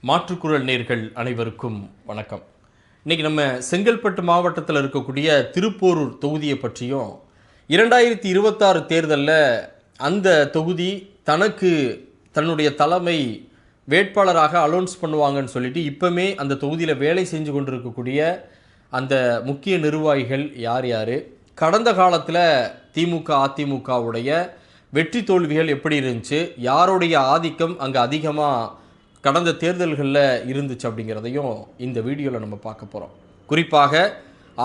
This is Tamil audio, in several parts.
மாற்றுக்குரல் நேர்கள் அனைவருக்கும் வணக்கம். இன்றைக்கி நம்ம செங்கல்பட்டு மாவட்டத்தில் இருக்கக்கூடிய திருப்போரூர் தொகுதியை பற்றியும் 2026 தேர்தலில் அந்த தொகுதி தன்னுடைய தலைமை வேட்பாளராக அலௌன்ஸ் பண்ணுவாங்கன்னு சொல்லிட்டு இப்போமே அந்த தொகுதியில் வேலை செஞ்சு கொண்டிருக்கக்கூடிய அந்த முக்கிய நிர்வாகிகள் யார் யார், கடந்த காலத்தில் திமுக அதிமுகவுடைய வெற்றி தோல்விகள் எப்படி இருந்துச்சு, யாருடைய ஆதிக்கம் அங்கே அதிகமாக கடந்த தேர்தல்களில் இருந்துச்சு அப்படிங்கிறதையும் இந்த வீடியோவில் நம்ம பார்க்க போகிறோம். குறிப்பாக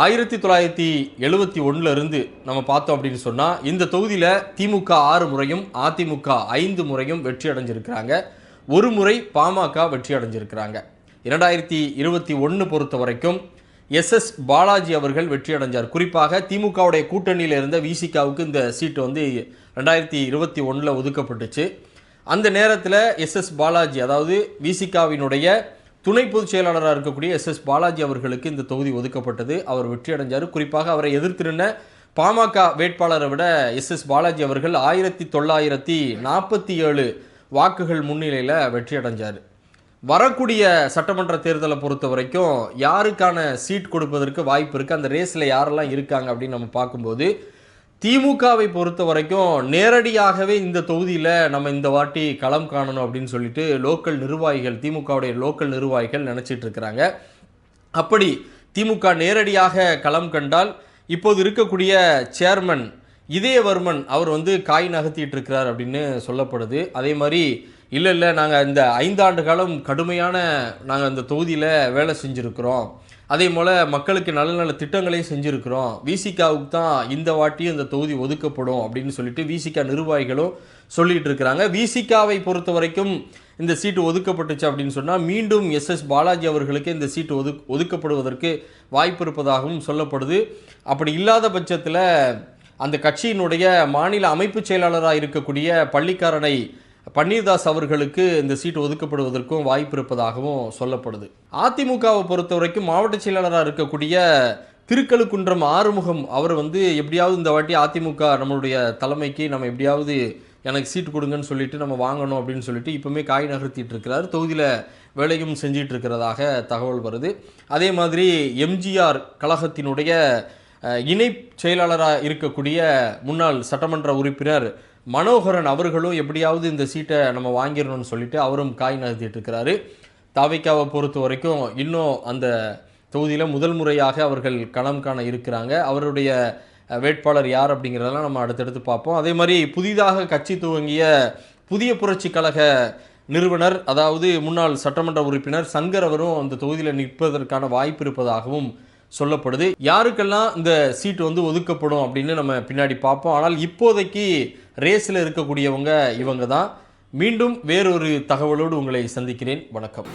1971 இருந்து நம்ம பார்த்தோம் அப்படின்னு சொன்னால் இந்த தொகுதியில் திமுக 6 முறையும் அதிமுக 5 முறையும் வெற்றி அடைஞ்சிருக்கிறாங்க. ஒரு முறை பாமக வெற்றி அடைஞ்சிருக்கிறாங்க. 2021 பொறுத்த வரைக்கும் எஸ்எஸ் பாலாஜி அவர்கள் வெற்றி அடைஞ்சார். குறிப்பாக திமுகவுடைய கூட்டணியில் இருந்த விசிகாவுக்கு இந்த சீட்டு 2021 ஒதுக்கப்பட்டுச்சு. அந்த நேரத்தில் எஸ்எஸ் பாலாஜி, அதாவது விசிகாவினுடைய துணை பொதுச் செயலாளராக இருக்கக்கூடிய எஸ்எஸ் பாலாஜி அவர்களுக்கு இந்த தொகுதி ஒதுக்கப்பட்டது. அவர் வெற்றி அடைஞ்சார். குறிப்பாக அவரை எதிர்த்து நின்ற பாமக வேட்பாளரை விட எஸ்எஸ் பாலாஜி அவர்கள் 1947 வாக்குகள் முன்னிலையில் வெற்றி அடைஞ்சார். வரக்கூடிய சட்டமன்ற தேர்தலை பொறுத்த வரைக்கும் யாருக்கான சீட் கொடுப்பதற்கு வாய்ப்பு இருக்குது, அந்த ரேஸில் யாரெல்லாம் இருக்காங்க அப்படின்னு நம்ம பார்க்கும்போது திமுகவை பொறுத்த வரைக்கும் நேரடியாகவே இந்த தொகுதியில் நம்ம இந்த வாட்டி களம் காணணும் அப்படின்னு சொல்லிட்டு லோக்கல் நிர்வாகிகள், திமுகவுடைய லோக்கல் நிர்வாகிகள் நினச்சிட்டு இருக்கிறாங்க. அப்படி திமுக நேரடியாக களம் கண்டால் இப்போது இருக்கக்கூடிய சேர்மன் இதயவர்மன் அவர் காய் நகர்த்திட்டு இருக்கிறார் அப்படின்னு சொல்லப்படுது. அதே மாதிரி இல்லை நாங்கள் இந்த 5 ஆண்டு காலம் கடுமையான நாங்கள் இந்த தொகுதியில் வேலை செஞ்சுருக்கிறோம், அதே போல் மக்களுக்கு நல்ல நல்ல திட்டங்களையும் செஞ்சுருக்கிறோம், விசிகாவுக்கு தான் இந்த வாட்டியும் இந்த தொகுதி ஒதுக்கப்படும் அப்படின்னு சொல்லிட்டு விசிகா நிர்வாகிகளும் சொல்லிட்டு இருக்கிறாங்க. விசிகாவை பொறுத்த வரைக்கும் இந்த சீட்டு ஒதுக்கப்பட்டுச்சு அப்படின்னு சொன்னால் மீண்டும் எஸ்எஸ் பாலாஜி அவர்களுக்கு இந்த சீட்டு ஒதுக்கப்படுவதற்கு வாய்ப்பு இருப்பதாகவும் சொல்லப்படுது. அப்படி இல்லாத பட்சத்தில் அந்த கட்சியினுடைய மாநில அமைப்பு செயலாளராக இருக்கக்கூடிய பள்ளிக்காரணை பன்னீர்தாஸ் அவர்களுக்கு இந்த சீட்டு ஒதுக்கப்படுவதற்கும் வாய்ப்பு இருப்பதாகவும் சொல்லப்படுது. அதிமுகவை பொறுத்த வரைக்கும் மாவட்ட செயலாளராக இருக்கக்கூடிய திருக்கழுக்குன்றம் ஆறுமுகம் அவர் எப்படியாவது இந்த வாட்டி அதிமுக நம்மளுடைய தலைமைக்கு நம்ம எப்படியாவது எனக்கு சீட்டு கொடுங்கன்னு சொல்லிட்டு நம்ம வாங்கணும் அப்படின்னு சொல்லிட்டு இப்போவுமே காய் நகர்த்திட்டு இருக்கிறார். தொகுதியில் வேலையும் செஞ்சிட்டு இருக்கிறதாக தகவல் வருது. அதே மாதிரி எம்ஜிஆர் கழகத்தினுடைய இணை செயலாளராக இருக்கக்கூடிய முன்னாள் சட்டமன்ற உறுப்பினர் மனோகரன் அவர்களும் எப்படியாவது இந்த சீட்டை நம்ம வாங்கிடணும்னு சொல்லிட்டு அவரும் காய் நகர்த்திட்டு இருக்கிறாரு. தாவேக்காவை பொறுத்த வரைக்கும் இன்னும் அந்த தொகுதியில் முதல் முறையாக அவர்கள் களம் காண இருக்கிறாங்க. அவருடைய வேட்பாளர் யார் அப்படிங்கிறதெல்லாம் நம்ம அடுத்தடுத்து பார்ப்போம். அதே மாதிரி புதிதாக கட்சி துவங்கிய புதிய புரட்சி கழக நிறுவனர், அதாவது முன்னாள் சட்டமன்ற உறுப்பினர் சங்கர் அவரும் அந்த தொகுதியில் நிற்பதற்கான வாய்ப்பு இருப்பதாகவும் சொல்லப்படுது. யாருக்கெல்லாம் இந்த சீட்டு ஒதுக்கப்படும் அப்படின்னு நம்ம பின்னாடி பார்ப்போம். ஆனால் இப்போதைக்கு ரேஸில் இருக்கக்கூடியவங்க இவங்க தான். மீண்டும் வேறொரு தகவலோடு உங்களை சந்திக்கிறேன். வணக்கம்.